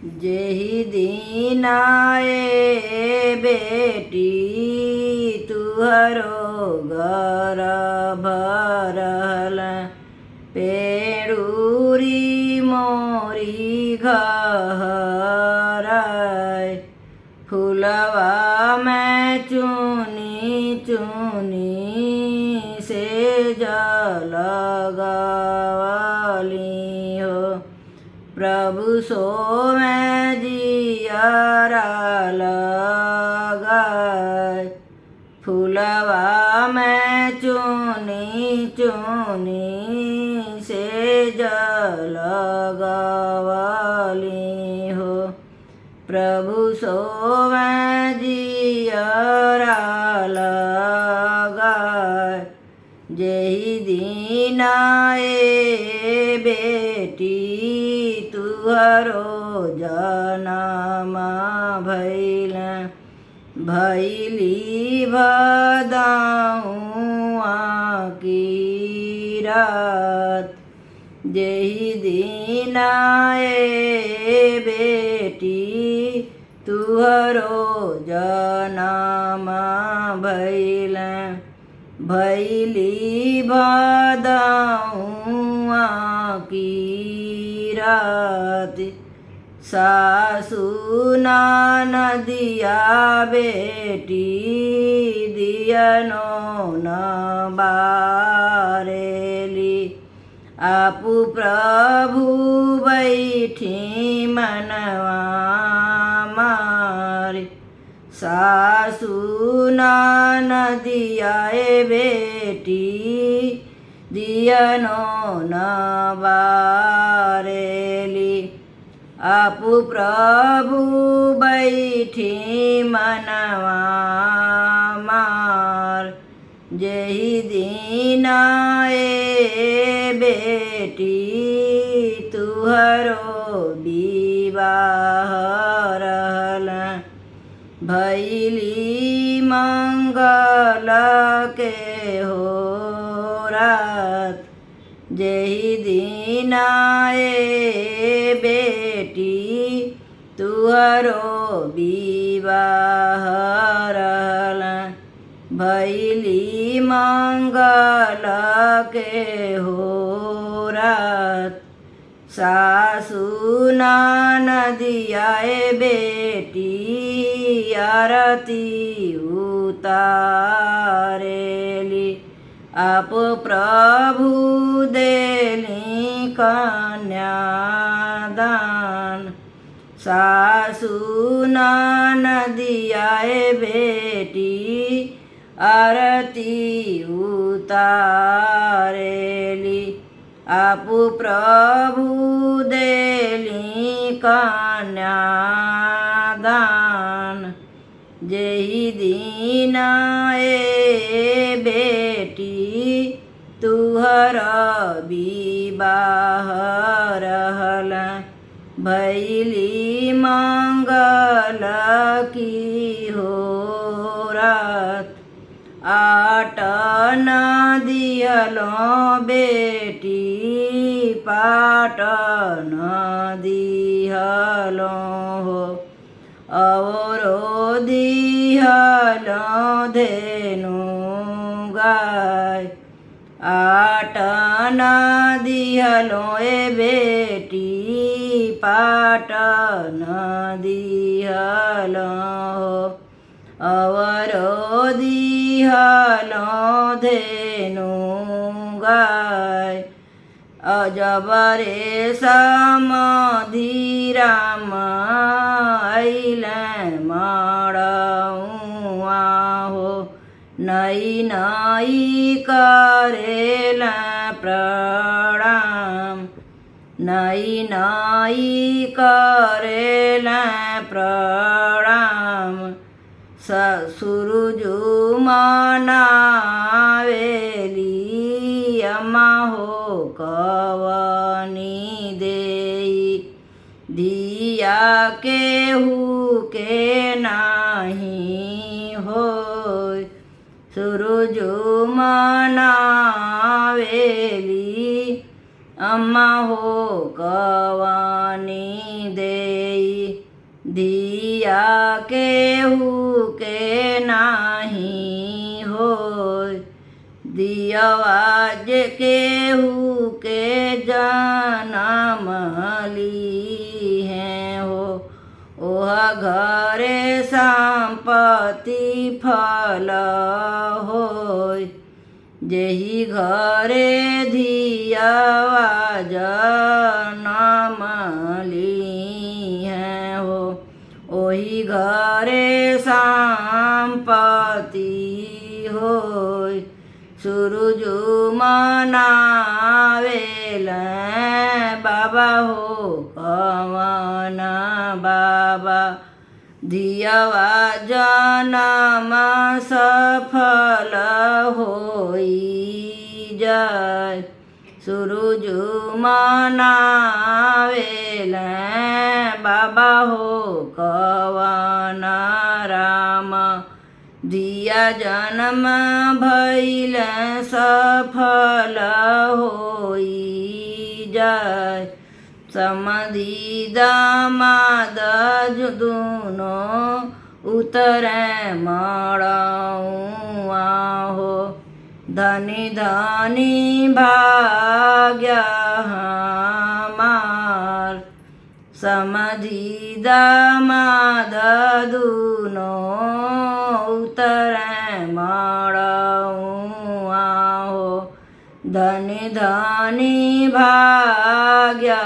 जेहि दिन आए बेटी तुहरो गर्भ रहल पेड़ूरी मोरी घहराय फूलवा मैं चुनी चुनी से जल गवाली हो प्रभु सो मैं जियरा लगाय फूलवा मैं चुनी चुनी से जल गवाली हो प्रभु सो मैं जियरा लगाय जेहि दिन आए बेटी तुहरो जनम भैली भदाऊँ की रात जेहि दिन आए बेटी तुहरो जनम भैली भदाऊँ की रात सासु नदिया बेटी दियनो न बारेली आपु प्रभु बैठी मनवा मारे सासु नदिया बेटी दियनो न बारेली आपु प्रभु बैठी मनवा मार जेहि दिन आए बेटी तुहरो विवाह रहल भैली मंगल के हो रात जेहि दिन आए बेटी तुहरो विवाह रहल भैली मंगल के हो रात सासु नदिया बेटी आरती उतारेली आप प्रभु देली कन्यादान सासु नदिया बेटी आरती उतारेली आपु प्रभु देली कन्यादान जेहि दिन आए बेटी तुहर विवाह रहल भैली मंगल की हो रात आट न दियलो बेटी पाट न दिहलो हो औरो दिहलो धेनु गाय आट न दिहलो बेटी पाट न दिहलो अवरो दिहलो धेनु गाय अजबरे समधिराम अइले मड़उआ हो नई नई करेला प्रणाम नई नई करेला प्रणाम सूरजु मनावेली अम्मा हो कवनी देई दिया केहू के नाही हो सूरजु मनावेली अम्मा हो कवानी देई दिया केहू के नाही होय दियवा जे केहू के जनम ली हैं हो ओह घरे संपत्ति फल होय जेहि घरे धियवा जनम ली हैं हो ओहि घरे संपत्ति होय सूरज मनावेल बाबा हो कवन बाबा धियवा जनम सफल होई जाय सूरज मनावेल बाबा हो कवन राम दिया जन्म भइल सफल होई जाय समधि दामाद दुनो उतरे मड़ौआ हो धनी धनी भाग्य हमार समधि दामाद दुनो उतरे मड़ौआ हो धनी धनी भाग्य